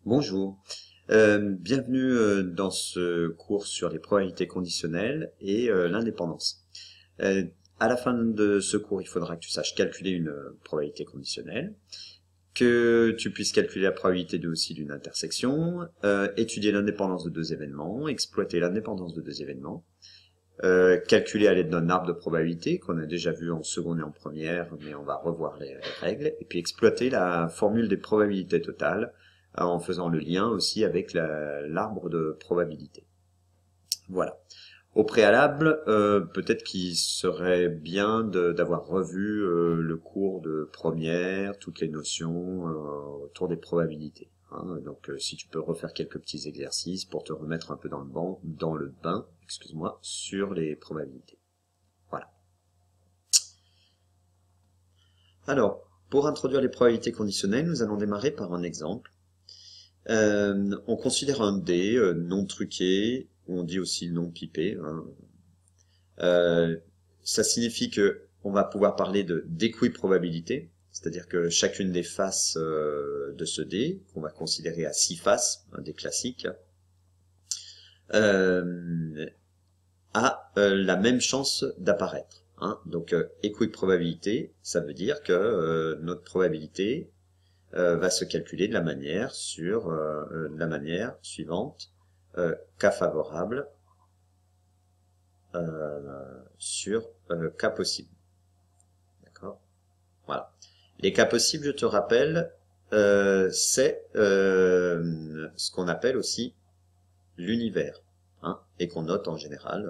Bonjour, bienvenue dans ce cours sur les probabilités conditionnelles et l'indépendance. Euh, à la fin de ce cours, il faudra que tu saches calculer une probabilité conditionnelle, que tu puisses calculer la probabilité aussi d'une intersection, étudier l'indépendance de deux événements, exploiter l'indépendance de deux événements, calculer à l'aide d'un arbre de probabilité qu'on a déjà vu en seconde et en première, mais on va revoir les règles, et puis exploiter la formule des probabilités totales en faisant le lien aussi avec l'arbre de probabilité. Voilà. Au préalable, peut-être qu'il serait bien d'avoir revu le cours de première, toutes les notions autour des probabilités. Hein. Donc, si tu peux refaire quelques petits exercices pour te remettre un peu dans le bain, excuse-moi, sur les probabilités. Voilà. Alors, pour introduire les probabilités conditionnelles, nous allons démarrer par un exemple. On considère un dé non truqué, ou on dit aussi non pipé. Hein. Ça signifie que on va pouvoir parler de d'équiprobabilité, c'est-à-dire que chacune des faces de ce dé, qu'on va considérer à 6 faces, un dé classique, a la même chance d'apparaître. Hein. Donc équiprobabilité, ça veut dire que notre probabilité va se calculer de la manière suivante, cas favorable sur cas possible. D'accord? Voilà. Les cas possibles, je te rappelle, c'est ce qu'on appelle aussi l'univers, hein, et qu'on note en général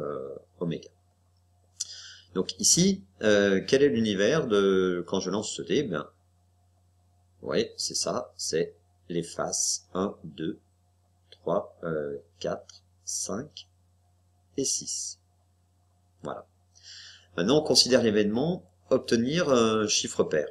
oméga. Donc ici, quel est l'univers de quand je lance ce dé? Ben, oui, c'est ça, c'est les faces 1, 2, 3, 4, 5 et 6. Voilà. Maintenant, on considère l'événement obtenir un chiffre pair.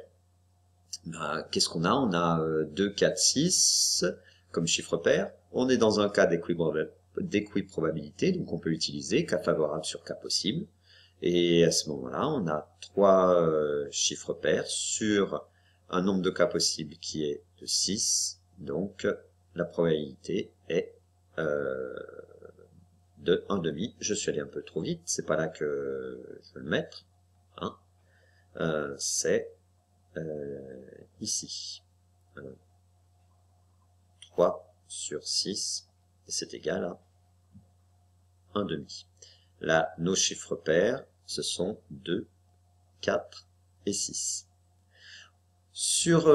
Ben, qu'est-ce qu'on a? On a 2, 4, 6 comme chiffre pair. On est dans un cas d'équiprobabilité, donc on peut utiliser cas favorable sur cas possible. Et à ce moment-là, on a 3 chiffres pairs sur un nombre de cas possibles qui est de 6. Donc, la probabilité est de 1,5. Je suis allé un peu trop vite, c'est pas là que je veux le mettre. Hein. C'est ici. 3 sur 6, et c'est égal à 1,5. Là, nos chiffres pairs, ce sont 2, 4 et 6. Sur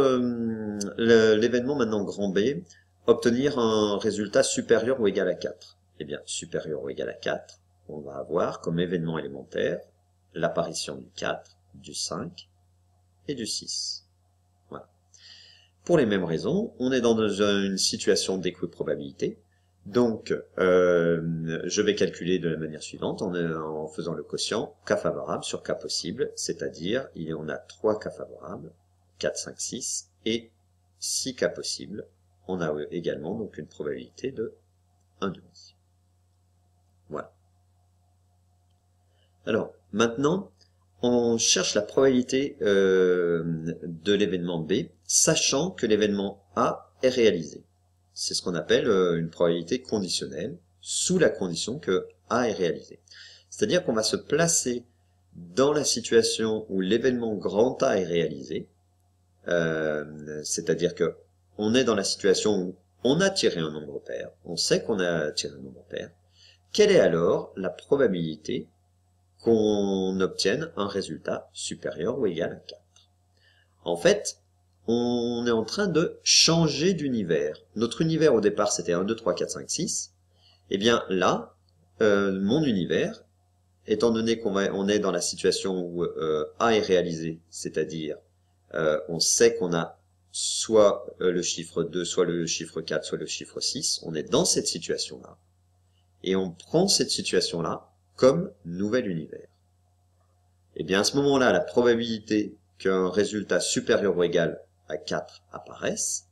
l'événement maintenant grand B, obtenir un résultat supérieur ou égal à 4. Eh bien, supérieur ou égal à 4, on va avoir comme événement élémentaire l'apparition du 4, du 5 et du 6. Voilà. Pour les mêmes raisons, on est dans une situation d'équiprobabilité. Donc, je vais calculer de la manière suivante en faisant le quotient cas favorable sur cas possible, c'est-à-dire on a 3 cas favorables, 4, 5, 6, et 6 cas possibles. On a également donc une probabilité de 1,5. Voilà. Alors, maintenant, on cherche la probabilité de l'événement B, sachant que l'événement A est réalisé. C'est ce qu'on appelle une probabilité conditionnelle, sous la condition que A est réalisé. C'est-à-dire qu'on va se placer dans la situation où l'événement grand A est réalisé, c'est-à-dire que on est dans la situation où on a tiré un nombre pair, on sait qu'on a tiré un nombre pair. Quelle est alors la probabilité qu'on obtienne un résultat supérieur ou égal à 4? En fait, on est en train de changer d'univers. Notre univers au départ c'était 1, 2, 3, 4, 5, 6. Et bien là, mon univers, étant donné on est dans la situation où A est réalisé, c'est-à-dire on sait qu'on a soit le chiffre 2, soit le chiffre 4, soit le chiffre 6, on est dans cette situation-là. Et on prend cette situation-là comme nouvel univers. Et bien à ce moment-là, la probabilité qu'un résultat supérieur ou égal à 4 apparaisse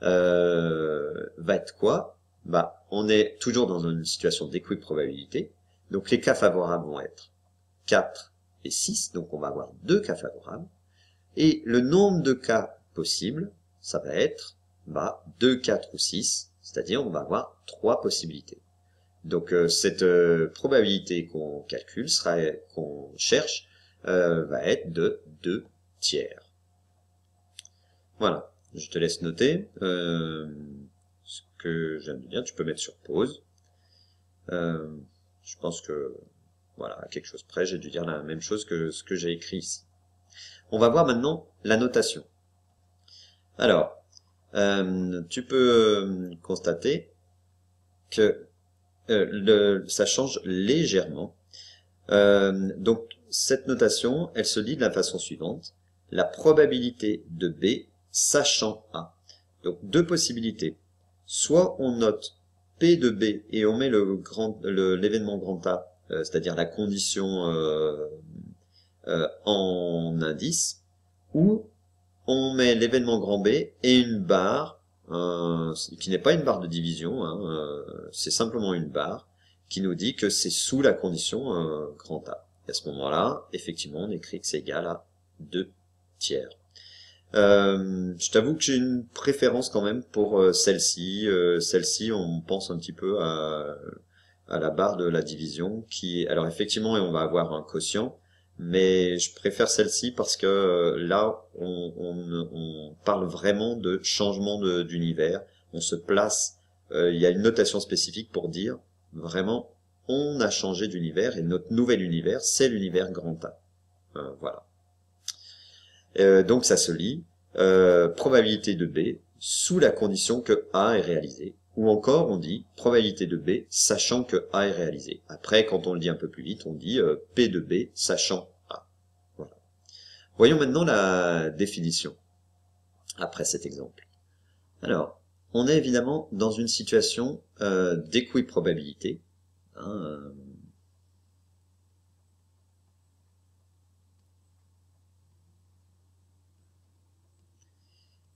va être quoi? Bah, on est toujours dans une situation d'équiprobabilité. Donc les cas favorables vont être 4 et 6, donc on va avoir 2 cas favorables. Et le nombre de cas possibles, ça va être bah, 2, 4 ou 6, c'est-à-dire on va avoir 3 possibilités. Donc cette probabilité qu'on calcule, qu'on cherche, va être de 2 tiers. Voilà, je te laisse noter ce que je viens de dire. Tu peux mettre sur pause. Je pense que, voilà, à quelque chose près, j'ai dû dire la même chose que ce que j'ai écrit ici. On va voir maintenant la notation. Alors, tu peux constater que ça change légèrement. Donc, cette notation, elle se lit de la façon suivante. La probabilité de B sachant A. Donc, deux possibilités. Soit on note P de B et on met l'événement grand A, c'est-à-dire la condition en indice, ou on met l'événement grand B et une barre, qui n'est pas une barre de division, hein, c'est simplement une barre, qui nous dit que c'est sous la condition grand A. Et à ce moment-là, effectivement, on écrit que c'est égal à 2 tiers. Je t'avoue que j'ai une préférence quand même pour celle-ci. Celle-ci, on pense un petit peu à la barre de la division, qui, alors effectivement, on va avoir un quotient, mais je préfère celle-ci parce que là, on parle vraiment de changement d'univers. On se place, il y a une notation spécifique pour dire vraiment, on a changé d'univers et notre nouvel univers, c'est l'univers grand A. Voilà. Donc ça se lit probabilité de B sous la condition que A est réalisé. Ou encore, on dit probabilité de B sachant que A est réalisé. Après, quand on le dit un peu plus vite, on dit P de B sachant A. Voilà. Voyons maintenant la définition, après cet exemple. Alors, on est évidemment dans une situation d'équiprobabilité. Hein,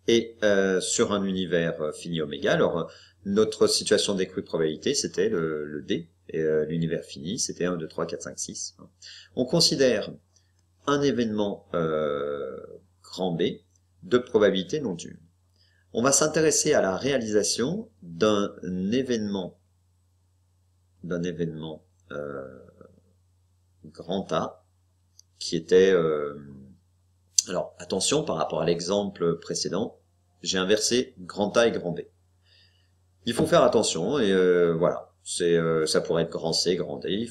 et sur un univers fini oméga. Alors, notre situation d'équiprobabilité, c'était le D, et l'univers fini, c'était 1, 2, 3, 4, 5, 6. On considère un événement grand B de probabilité non nulle. On va s'intéresser à la réalisation d'un événement grand A qui était... alors, attention, par rapport à l'exemple précédent, j'ai inversé grand A et grand B. Il faut faire attention et voilà, ça pourrait être grand C, grand D,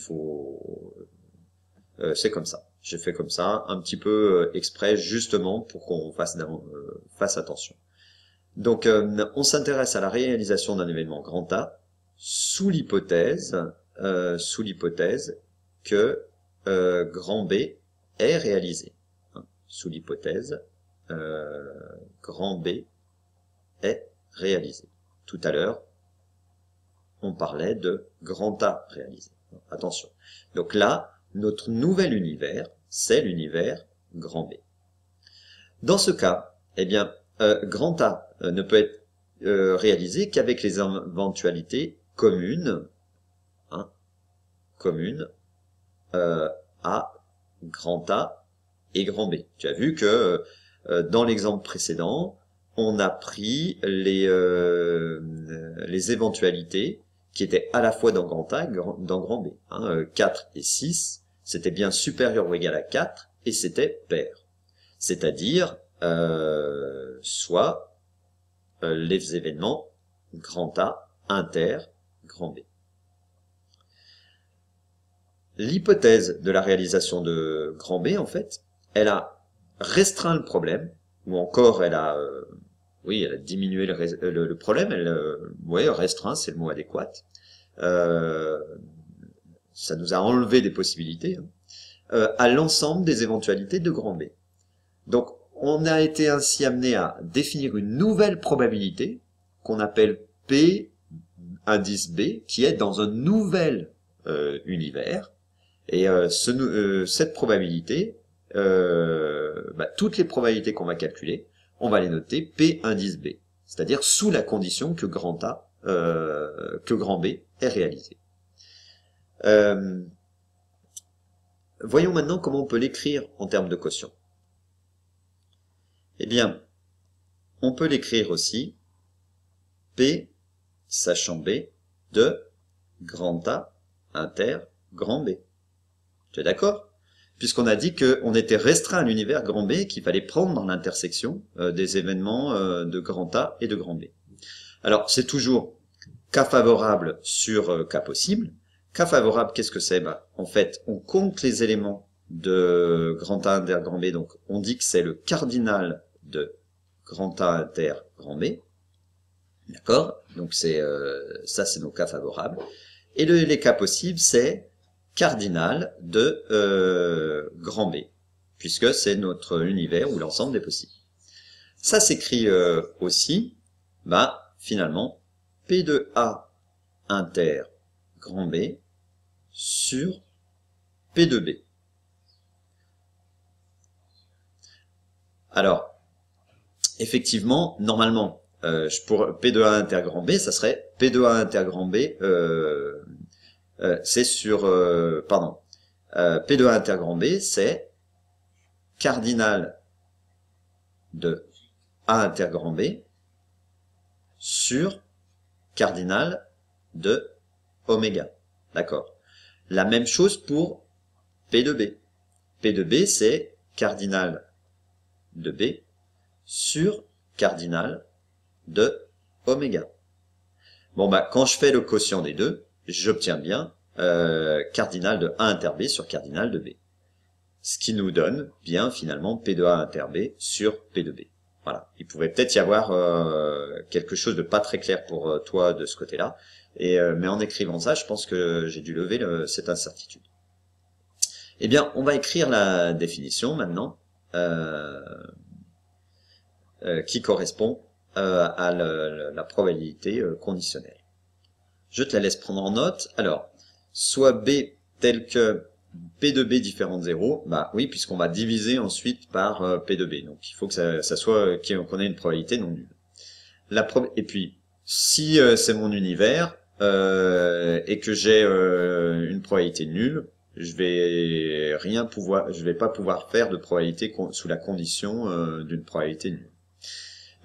c'est comme ça. J'ai fait comme ça, un petit peu exprès, justement pour qu'on fasse attention. Donc, on s'intéresse à la réalisation d'un événement grand A sous l'hypothèse que grand B est réalisé. Sous l'hypothèse grand B est réalisé. Tout à l'heure, on parlait de grand A réalisé. Attention. Donc là, notre nouvel univers, c'est l'univers grand B. Dans ce cas, eh bien, grand A ne peut être réalisé qu'avec les éventualités communes, à grand A et grand B. Tu as vu que dans l'exemple précédent, on a pris les éventualités qui étaient à la fois dans grand A et dans grand B. 4 et 6, c'était bien supérieur ou égal à 4 et c'était pair. C'est-à-dire soit les événements grand A, inter, grand B. L'hypothèse de la réalisation de grand B, en fait, elle a restreint le problème, ou encore elle a diminué le problème, restreint, c'est le mot adéquat. Ça nous a enlevé des possibilités, à l'ensemble des éventualités de grand B. Donc, on a été ainsi amené à définir une nouvelle probabilité, qu'on appelle P indice B, qui est dans un nouvel univers. Et cette probabilité, toutes les probabilités qu'on va calculer, on va les noter P indice B, c'est-à-dire sous la condition que grand A, que grand B est réalisé. Voyons maintenant comment on peut l'écrire en termes de quotient. Eh bien, on peut l'écrire aussi P sachant B de grand A inter grand B. Tu es d'accord? Puisqu'on a dit qu'on était restreint à l'univers grand B, qu'il fallait prendre dans l'intersection des événements de grand A et de grand B. Alors, c'est toujours cas favorable sur cas possible. Cas favorable, qu'est-ce que c'est? En fait, on compte les éléments de grand A inter grand B, donc on dit que c'est le cardinal de grand A inter grand B. D'accord? Donc ça, c'est nos cas favorables. Et les cas possibles, c'est cardinal de grand B, puisque c'est notre univers ou l'ensemble des possibles. Ça s'écrit aussi, finalement, P de A inter grand B sur P de B. Alors, effectivement, normalement, pour P de A inter grand B, ça serait P de A inter grand B, c'est sur, P de A inter grand B, c'est cardinal de A inter grand B sur cardinal de oméga. D'accord. La même chose pour P de B. P de B, c'est cardinal de B sur cardinal de oméga. Bon, quand je fais le quotient des deux, j'obtiens bien cardinal de A inter B sur cardinal de B. Ce qui nous donne bien finalement P de A inter B sur P de B. Voilà. Il pouvait peut-être y avoir quelque chose de pas très clair pour toi de ce côté-là. Mais en écrivant ça, je pense que j'ai dû lever cette incertitude. Eh bien, on va écrire la définition maintenant qui correspond à la probabilité conditionnelle. Je te la laisse prendre en note. Alors, soit B tel que P de B différent de 0, oui, puisqu'on va diviser ensuite par P de B. Donc, il faut que ça soit qu'on ait une probabilité non nulle. Et puis, si c'est mon univers et que j'ai une probabilité nulle, je vais pas pouvoir faire de probabilité sous la condition d'une probabilité nulle.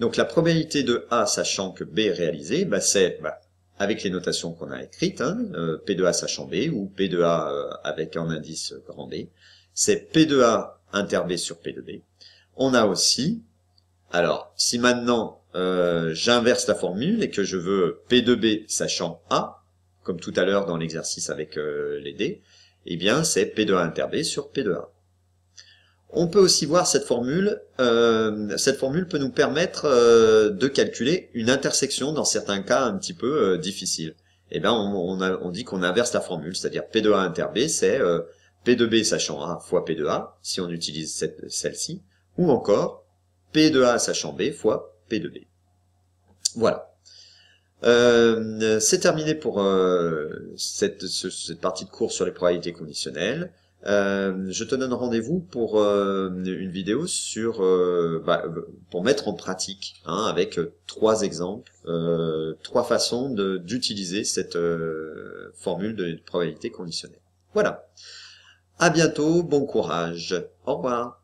Donc, la probabilité de A, sachant que B est réalisé, c'est avec les notations qu'on a écrites, P de A sachant B, ou P de A avec un indice grand B, c'est P de A inter B sur P de B. On a aussi, alors, si maintenant j'inverse la formule et que je veux P de B sachant A, comme tout à l'heure dans l'exercice avec les D, eh bien c'est P de A inter B sur P de A. On peut aussi voir cette formule peut nous permettre de calculer une intersection dans certains cas un petit peu difficiles. Eh bien, on dit qu'on inverse la formule, c'est-à-dire P de A inter B, c'est P de B sachant A fois P de A, si on utilise celle-ci, ou encore P de A sachant B fois P de B. Voilà. C'est terminé pour cette partie de cours sur les probabilités conditionnelles. Je te donne rendez-vous pour une vidéo sur pour mettre en pratique avec 3 exemples, 3 façons d'utiliser cette formule de probabilité conditionnelle. Voilà. À bientôt, bon courage. Au revoir.